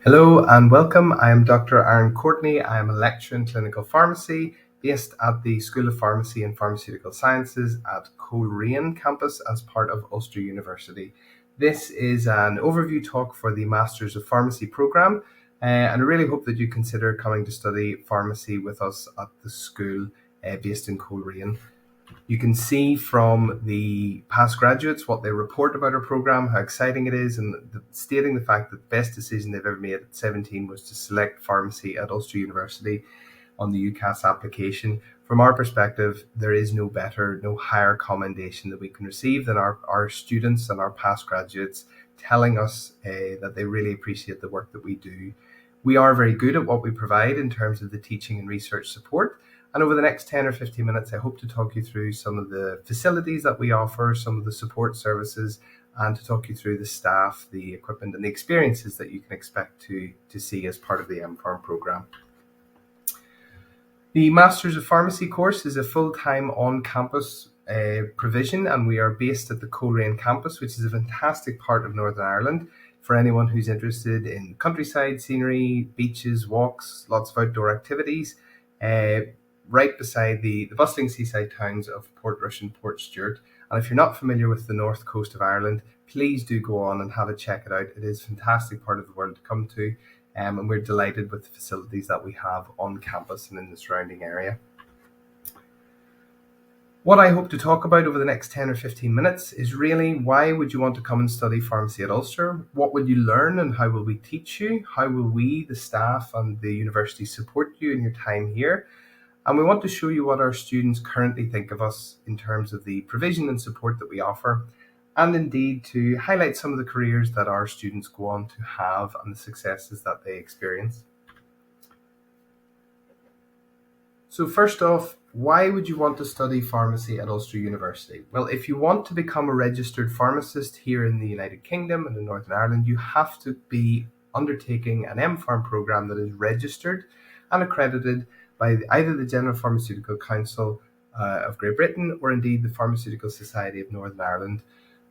Hello and welcome. I am Dr. Aaron Courtney. I am a lecturer in clinical pharmacy based at the School of Pharmacy and Pharmaceutical Sciences at Coleraine campus as part of Ulster University. This is an overview talk for the Masters of Pharmacy programme, and I really hope that you consider coming to study pharmacy with us at the school based in Coleraine. You can see from the past graduates what they report about our program, how exciting it is, and stating the fact that the best decision they've ever made at 17 was to select pharmacy at Ulster University on the UCAS application. From our perspective, there is no better, no higher commendation that we can receive than our students and our past graduates telling us that they really appreciate the work that we do. We are very good at what we provide in terms of the teaching and research support. And over the next 10 or 15 minutes, I hope to talk you through some of the facilities that we offer, some of the support services, and to talk you through the staff, the equipment, and the experiences that you can expect to see as part of the MPharm program. The Masters of Pharmacy course is a full-time on-campus provision, and we are based at the Coleraine campus, which is a fantastic part of Northern Ireland for anyone who's interested in countryside scenery, beaches, walks, lots of outdoor activities. Right beside the bustling seaside towns of Portrush and Portstewart. And if you're not familiar with the north coast of Ireland, please do go on and have a check it out. It is a fantastic part of the world to come to, and we're delighted with the facilities that we have on campus and in the surrounding area. What I hope to talk about over the next 10 or 15 minutes is really why would you want to come and study pharmacy at Ulster? What will you learn and how will we teach you? How will we, the staff and the university, support you in your time here? And we want to show you what our students currently think of us in terms of the provision and support that we offer, and indeed to highlight some of the careers that our students go on to have and the successes that they experience. So first off, why would you want to study pharmacy at Ulster University? Well, if you want to become a registered pharmacist here in the United Kingdom and in Northern Ireland, you have to be undertaking an MPharm program that is registered and accredited by either the General Pharmaceutical Council of Great Britain or indeed the Pharmaceutical Society of Northern Ireland.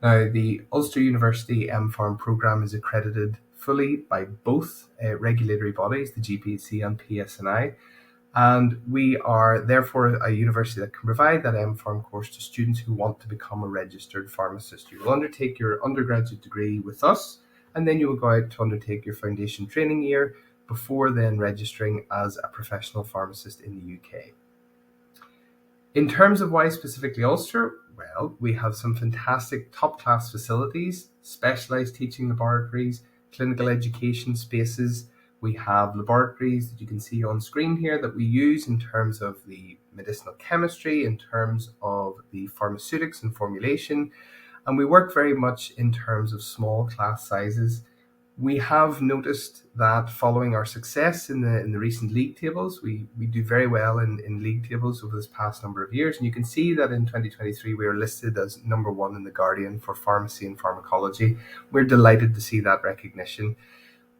Now, the Ulster University MPharm programme is accredited fully by both regulatory bodies, the GPC and PSNI, and we are therefore a university that can provide that MPharm course to students who want to become a registered pharmacist. You will undertake your undergraduate degree with us, and then you will go out to undertake your foundation training year before then registering as a professional pharmacist in the UK. In terms of why specifically Ulster, well, we have some fantastic top-class facilities, specialised teaching laboratories, clinical education spaces. We have laboratories that you can see on screen here that we use in terms of the medicinal chemistry, in terms of the pharmaceutics and formulation, and we work very much in terms of small class sizes. We have noticed that following our success in the recent league tables, we do very well in league tables over this past number of years. And you can see that in 2023, we are listed as number one in the Guardian for pharmacy and pharmacology. We're delighted to see that recognition.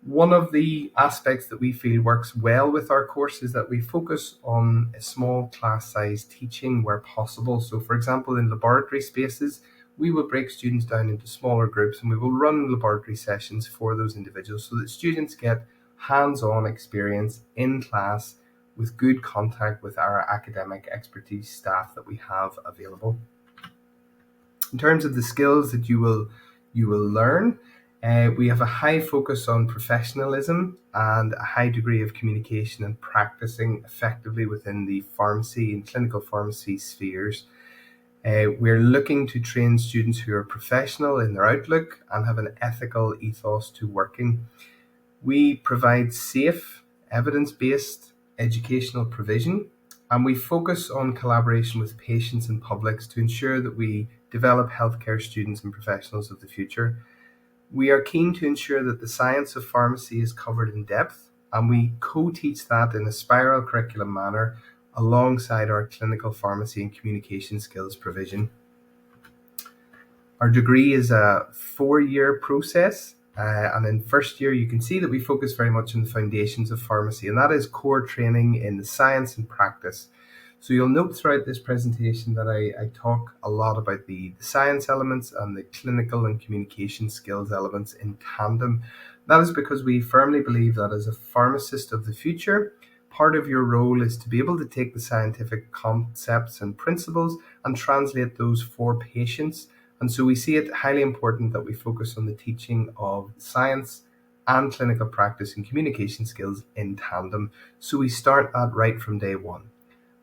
One of the aspects that we feel works well with our course is that we focus on a small class size teaching where possible. So for example, in laboratory spaces, we will break students down into smaller groups and we will run laboratory sessions for those individuals so that students get hands-on experience in class with good contact with our academic expertise staff that we have available. In terms of the skills that you will learn, we have a high focus on professionalism and a high degree of communication and practicing effectively within the pharmacy and clinical pharmacy spheres. We're looking to train students who are professional in their outlook and have an ethical ethos to working. We provide safe, evidence-based educational provision, and we focus on collaboration with patients and publics to ensure that we develop healthcare students and professionals of the future. We are keen to ensure that the science of pharmacy is covered in depth, and we co-teach that in a spiral curriculum manner alongside our clinical pharmacy and communication skills provision. Our degree is a 4-year process, and in first year you can see that we focus very much on the foundations of pharmacy, and that is core training in the science and practice. So you'll note throughout this presentation that I talk a lot about the science elements and the clinical and communication skills elements in tandem. That is because we firmly believe that as a pharmacist of the future, part of your role is to be able to take the scientific concepts and principles and translate those for patients. And so we see it highly important that we focus on the teaching of science and clinical practice and communication skills in tandem. So we start that right from day one.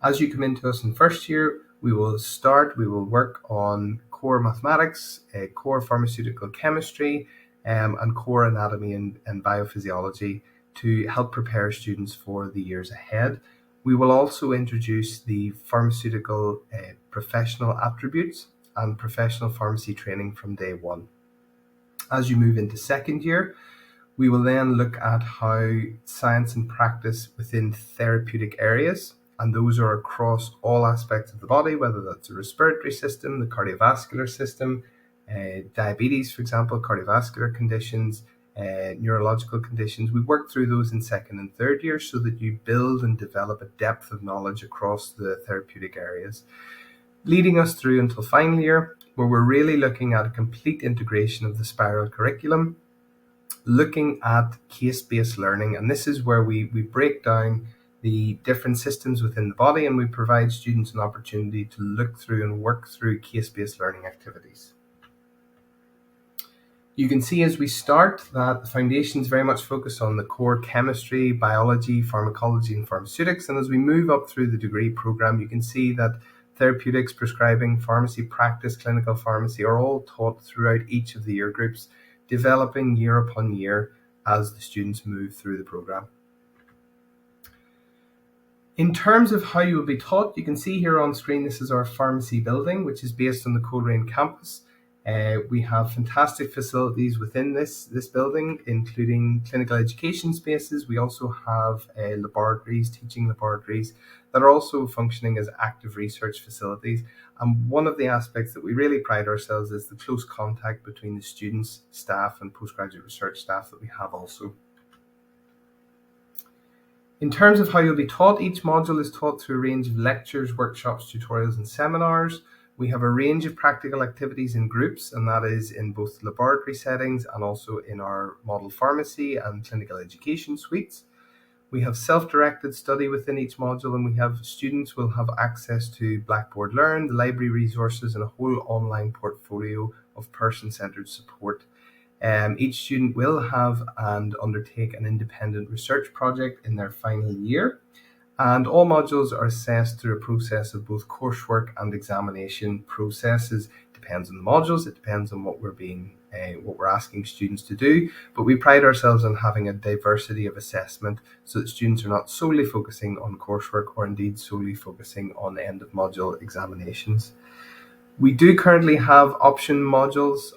As you come into us in first year, we will work on core mathematics, core pharmaceutical chemistry, and core anatomy and biophysiology to help prepare students for the years ahead. We will also introduce the pharmaceutical professional attributes and professional pharmacy training from day one. As you move into second year, we will then look at how science and practice within therapeutic areas, and those are across all aspects of the body, whether that's the respiratory system, the cardiovascular system, diabetes, for example, cardiovascular conditions, neurological conditions. We work through those in second and third year so that you build and develop a depth of knowledge across the therapeutic areas, leading us through until final year, where we're really looking at a complete integration of the spiral curriculum, looking at case-based learning. And this is where we break down the different systems within the body, and we provide students an opportunity to look through and work through case-based learning activities. You can see as we start that the foundations very much focus on the core chemistry, biology, pharmacology, and pharmaceutics. And as we move up through the degree program, you can see that therapeutics, prescribing, pharmacy practice, clinical pharmacy are all taught throughout each of the year groups, developing year upon year as the students move through the program. In terms of how you will be taught, you can see here on screen, this is our pharmacy building, which is based on the Coleraine campus. We have fantastic facilities within this building, including clinical education spaces. We also have laboratories, teaching laboratories that are also functioning as active research facilities. And one of the aspects that we really pride ourselves is the close contact between the students, staff, and postgraduate research staff that we have also. In terms of how you'll be taught, each module is taught through a range of lectures, workshops, tutorials, and seminars. We have a range of practical activities in groups, and that is in both laboratory settings and also in our model pharmacy and clinical education suites. We have self-directed study within each module, and we have students will have access to Blackboard Learn, the library resources, and a whole online portfolio of person-centered support. Each student will have and undertake an independent research project in their final year. And all modules are assessed through a process of both coursework and examination processes. It depends on the modules, it depends on what we're asking students to do, but we pride ourselves on having a diversity of assessment so that students are not solely focusing on coursework or indeed solely focusing on end of module examinations. We do currently have optional modules,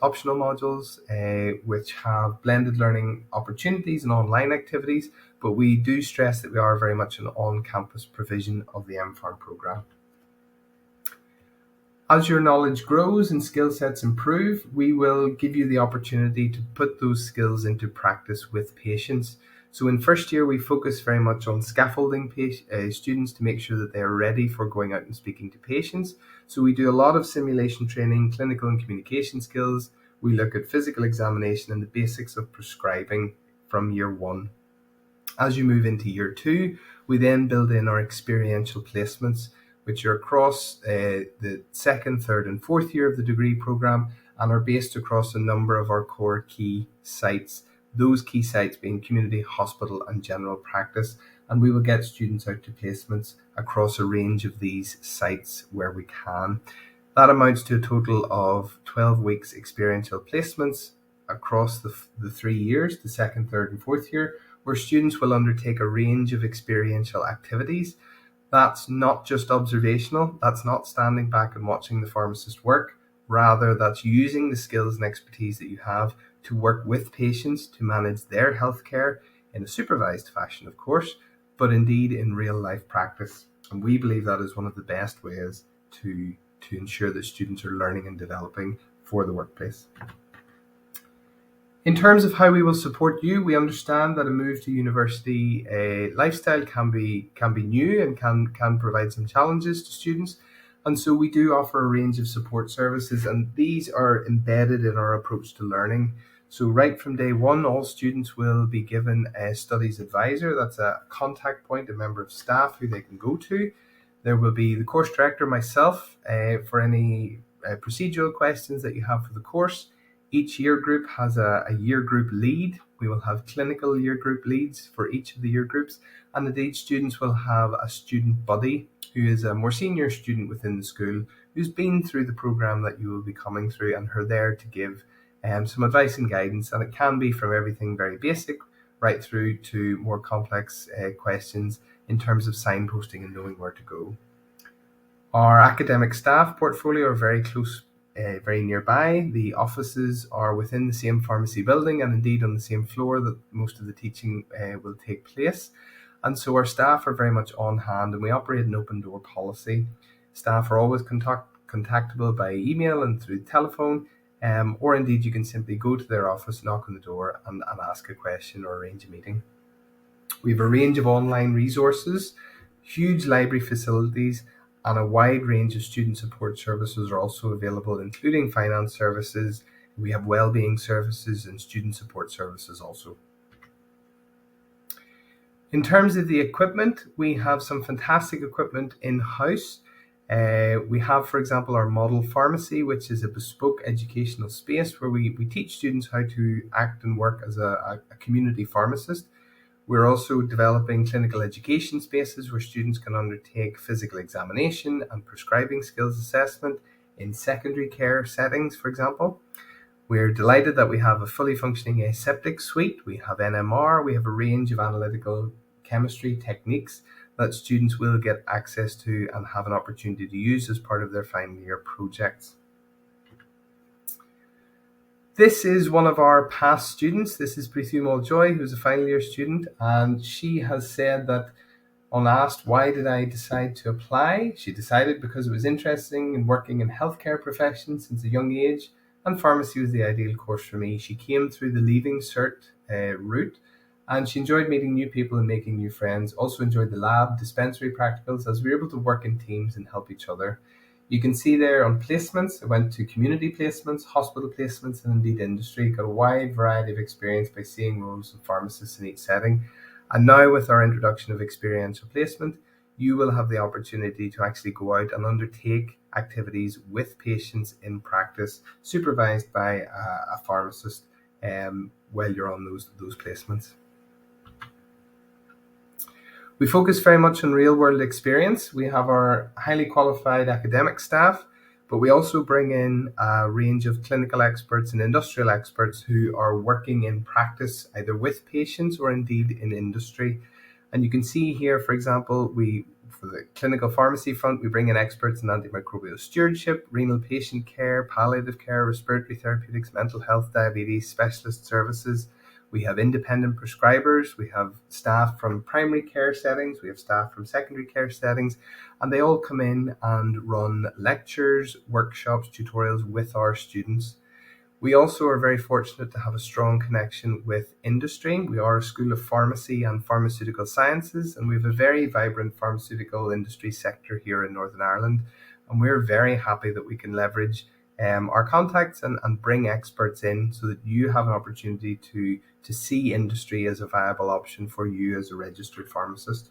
which have blended learning opportunities and online activities, but we do stress that we are very much an on-campus provision of the MPharm program. As your knowledge grows and skill sets improve, we will give you the opportunity to put those skills into practice with patients. So in first year, we focus very much on scaffolding students to make sure that they're ready for going out and speaking to patients. So we do a lot of simulation training, clinical and communication skills. We look at physical examination and the basics of prescribing from year one. As you move into year two, we then build in our experiential placements, which are across the second, third, and fourth year of the degree program and are based across a number of our core key sites. Those key sites being community, hospital, and general practice. And we will get students out to placements across a range of these sites where we can. That amounts to a total of 12 weeks experiential placements across the 3 years, the second, third, and fourth year, where students will undertake a range of experiential activities. That's not just observational, that's not standing back and watching the pharmacist work. Rather, that's using the skills and expertise that you have to work with patients to manage their healthcare in a supervised fashion, of course, but indeed in real life practice. And we believe that is one of the best ways to ensure that students are learning and developing for the workplace. In terms of how we will support you, we understand that a move to university lifestyle can be new and can provide some challenges to students. And so we do offer a range of support services, and these are embedded in our approach to learning. So right from day one, all students will be given a studies advisor. That's a contact point, a member of staff who they can go to. There will be the course director, myself, for any procedural questions that you have for the course. Each year group has a year group lead. We will have clinical year group leads for each of the year groups, and indeed students will have a student buddy who is a more senior student within the school who's been through the program that you will be coming through, and are there to give some advice and guidance. And it can be from everything very basic right through to more complex questions in terms of signposting and knowing where to go. Our academic staff portfolio are very close, very nearby. The offices are within the same pharmacy building, and indeed on the same floor that most of the teaching will take place. And so our staff are very much on hand, and we operate an open door policy. Staff are always contactable by email and through telephone, or indeed you can simply go to their office, knock on the door, and ask a question or arrange a meeting. We have a range of online resources, huge library facilities, and a wide range of student support services are also available, including finance services. We have wellbeing services and student support services also. In terms of the equipment, we have some fantastic equipment in-house. We have, for example, our model pharmacy, which is a bespoke educational space where we teach students how to act and work as a community pharmacist. We're also developing clinical education spaces where students can undertake physical examination and prescribing skills assessment in secondary care settings, for example. We're delighted that we have a fully functioning aseptic suite. We have NMR. We have a range of analytical chemistry techniques that students will get access to and have an opportunity to use as part of their final year projects. This is one of our past students. This is Prithvi Maljoy, who's a final year student, and she has said that on asked, why did I decide to apply? She decided because it was interesting in working in healthcare profession since a young age, and pharmacy was the ideal course for me. She came through the Leaving Cert route, and she enjoyed meeting new people and making new friends. Also enjoyed the lab, dispensary practicals, as we were able to work in teams and help each other. You can see there on placements, I went to community placements, hospital placements, and indeed industry. Got a wide variety of experience by seeing roles of pharmacists in each setting. And now with our introduction of experiential placement, you will have the opportunity to actually go out and undertake activities with patients in practice, supervised by a pharmacist while you're on those placements. We focus very much on real-world experience. We have our highly qualified academic staff, but we also bring in a range of clinical experts and industrial experts who are working in practice, either with patients or indeed in industry. And you can see here, for example, for the clinical pharmacy front, we bring in experts in antimicrobial stewardship, renal patient care, palliative care, respiratory therapeutics, mental health, diabetes, specialist services. We have independent prescribers, we have staff from primary care settings, we have staff from secondary care settings, and they all come in and run lectures, workshops, tutorials with our students. We also are very fortunate to have a strong connection with industry. We are a school of pharmacy and pharmaceutical sciences, and we have a very vibrant pharmaceutical industry sector here in Northern Ireland. And we're very happy that we can leverage our contacts and bring experts in so that you have an opportunity to see industry as a viable option for you as a registered pharmacist.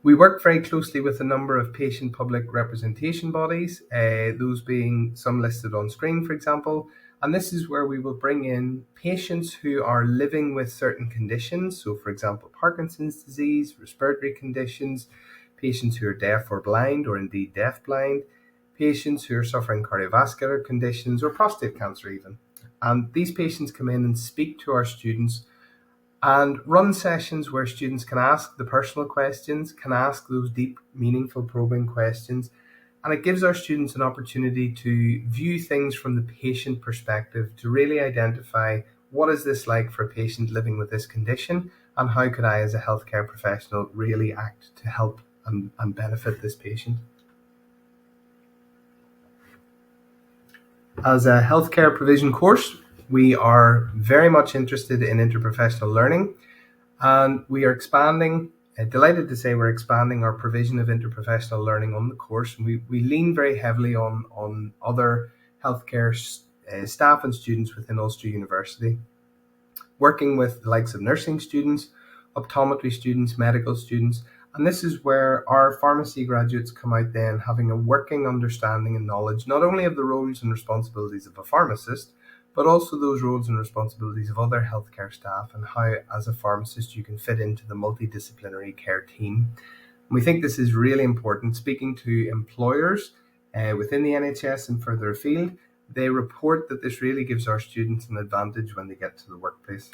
We work very closely with a number of patient public representation bodies, those being some listed on screen, for example. And this is where we will bring in patients who are living with certain conditions. So, for example, Parkinson's disease, respiratory conditions, patients who are deaf or blind, or indeed deaf-blind, patients who are suffering cardiovascular conditions or prostate cancer even. And these patients come in and speak to our students and run sessions where students can ask the personal questions, can ask those deep, meaningful, probing questions. And it gives our students an opportunity to view things from the patient perspective, to really identify what is this like for a patient living with this condition, and how could I as a healthcare professional really act to help and benefit this patient. As a healthcare provision course, we are very much interested in interprofessional learning, and we are expanding. Delighted to say we're expanding our provision of interprofessional learning on the course. And we lean very heavily on other healthcare staff and students within Ulster University, working with the likes of nursing students, optometry students, medical students. And this is where our pharmacy graduates come out then having a working understanding and knowledge, not only of the roles and responsibilities of a pharmacist, but also those roles and responsibilities of other healthcare staff and how, as a pharmacist, you can fit into the multidisciplinary care team. And we think this is really important. Speaking to employers within the NHS and further afield, they report that this really gives our students an advantage when they get to the workplace.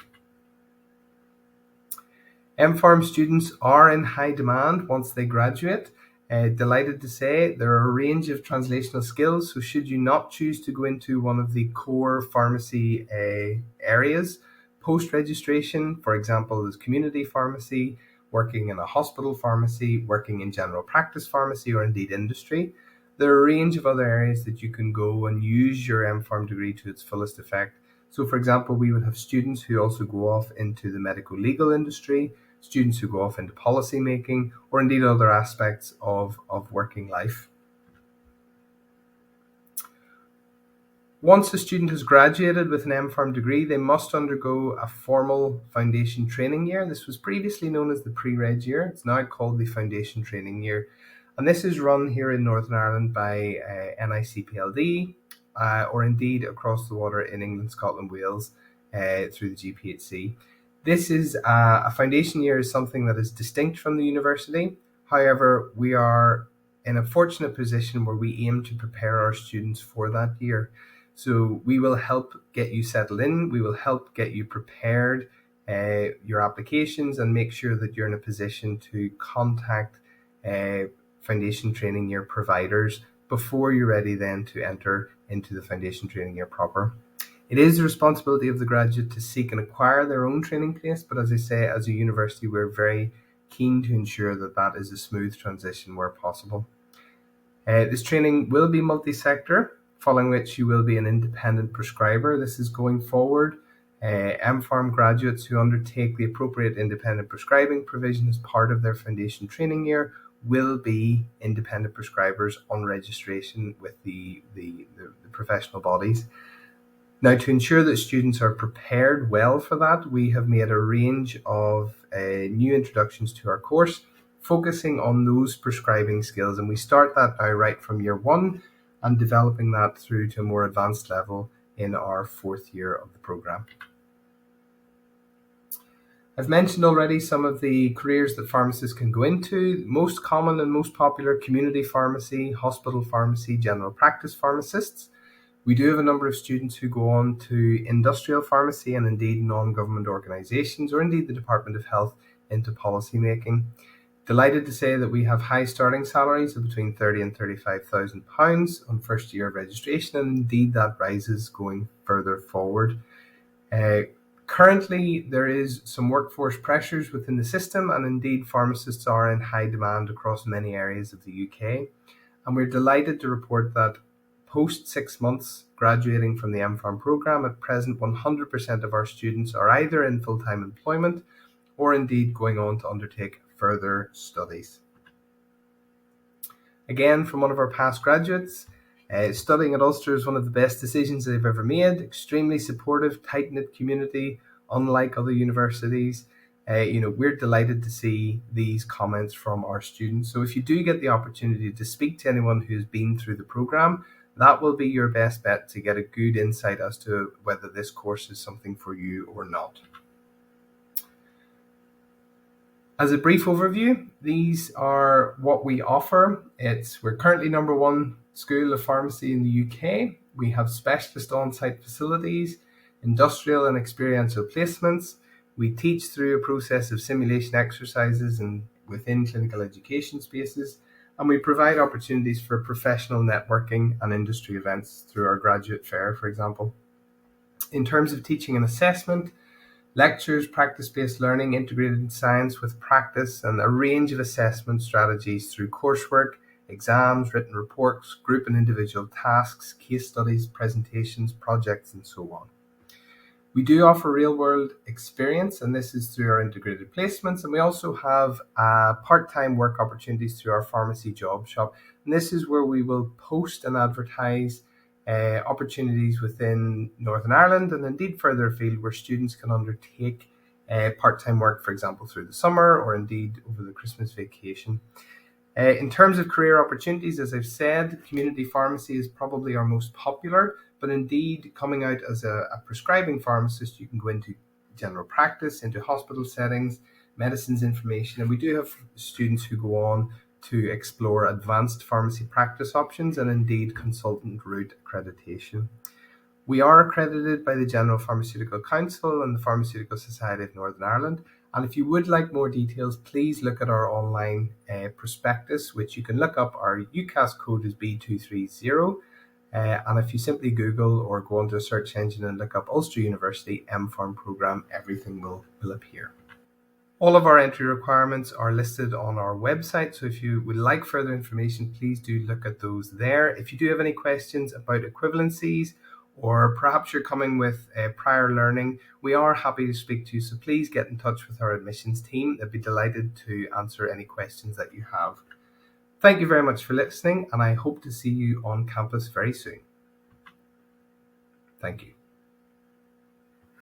MPharm students are in high demand once they graduate. Delighted to say there are a range of translational skills, so should you not choose to go into one of the core pharmacy areas, post-registration, for example, is community pharmacy, working in a hospital pharmacy, working in general practice pharmacy, or indeed industry. There are a range of other areas that you can go and use your MPharm degree to its fullest effect. So, for example, we would have students who also go off into the medical legal industry, students who go off into policy making, or indeed other aspects of working life. Once a student has graduated with an MPharm degree, they must undergo a formal foundation training year. This was previously known as the pre-reg year. It's now called the foundation training year. And this is run here in Northern Ireland by NICPLD, or indeed across the water in England, Scotland, Wales, through the GPHC. This is a foundation year is something that is distinct from the university. However, we are in a fortunate position where we aim to prepare our students for that year. So we will help get you settled in. We will help get you prepared, your applications, and make sure that you're in a position to contact foundation training year providers before you're ready then to enter into the foundation training year proper. It is the responsibility of the graduate to seek and acquire their own training place, but as I say, as a university, we're very keen to ensure that that is a smooth transition where possible. This training will be multi-sector, following which you will be an independent prescriber. This is going forward. MPharm graduates who undertake the appropriate independent prescribing provision as part of their foundation training year will be independent prescribers on registration with the professional bodies. Now, to ensure that students are prepared well for that, we have made a range of new introductions to our course, focusing on those prescribing skills. And we start that now right from year one and developing that through to a more advanced level in our fourth year of the programme. I've mentioned already some of the careers that pharmacists can go into. Most common and most popular: community pharmacy, hospital pharmacy, general practice pharmacists. We do have a number of students who go on to industrial pharmacy and indeed non-government organisations, or indeed the Department of Health, into policy making. Delighted to say that we have high starting salaries of between £30,000 and £35,000 on first year of registration, and indeed that rises going further forward. Currently, there is some workforce pressures within the system, and indeed pharmacists are in high demand across many areas of the UK. And we're delighted to report that post 6 months graduating from the MPharm programme, at present 100% of our students are either in full-time employment or indeed going on to undertake further studies. Again, from one of our past graduates, studying at Ulster is one of the best decisions they've ever made. Extremely supportive, tight-knit community, unlike other universities. We're delighted to see these comments from our students. So if you do get the opportunity to speak to anyone who's been through the programme, that will be your best bet to get a good insight as to whether this course is something for you or not. As a brief overview, these are what we offer. We're currently number one school of pharmacy in the UK. We have specialist on-site facilities, industrial and experiential placements. We teach through a process of simulation exercises and within clinical education spaces, and we provide opportunities for professional networking and industry events through our graduate fair, for example. In terms of teaching and assessment, lectures, practice-based learning, integrated science with practice, and a range of assessment strategies through coursework, exams, written reports, group and individual tasks, case studies, presentations, projects, and so on. We do offer real-world experience, and this is through our integrated placements. And we also have part-time work opportunities through our pharmacy job shop. And this is where we will post and advertise opportunities within Northern Ireland and indeed further afield, where students can undertake part-time work, for example, through the summer or indeed over the Christmas vacation. In terms of career opportunities, as I've said, community pharmacy is probably our most popular, but indeed coming out as a prescribing pharmacist, you can go into general practice, into hospital settings, medicines information, and we do have students who go on to explore advanced pharmacy practice options and indeed consultant route accreditation. We are accredited by the General Pharmaceutical Council and the Pharmaceutical Society of Northern Ireland. And if you would like more details, please look at our online prospectus, which you can look up. Our UCAS code is B230. And if you simply Google or go onto a search engine and look up Ulster University MPharm program, everything will appear. All of our entry requirements are listed on our website, so if you would like further information, please do look at those there. If you do have any questions about equivalencies, or perhaps you're coming with prior learning, we are happy to speak to you, so please get in touch with our admissions team. They'd be delighted to answer any questions that you have. Thank you very much for listening, and I hope to see you on campus very soon. Thank you.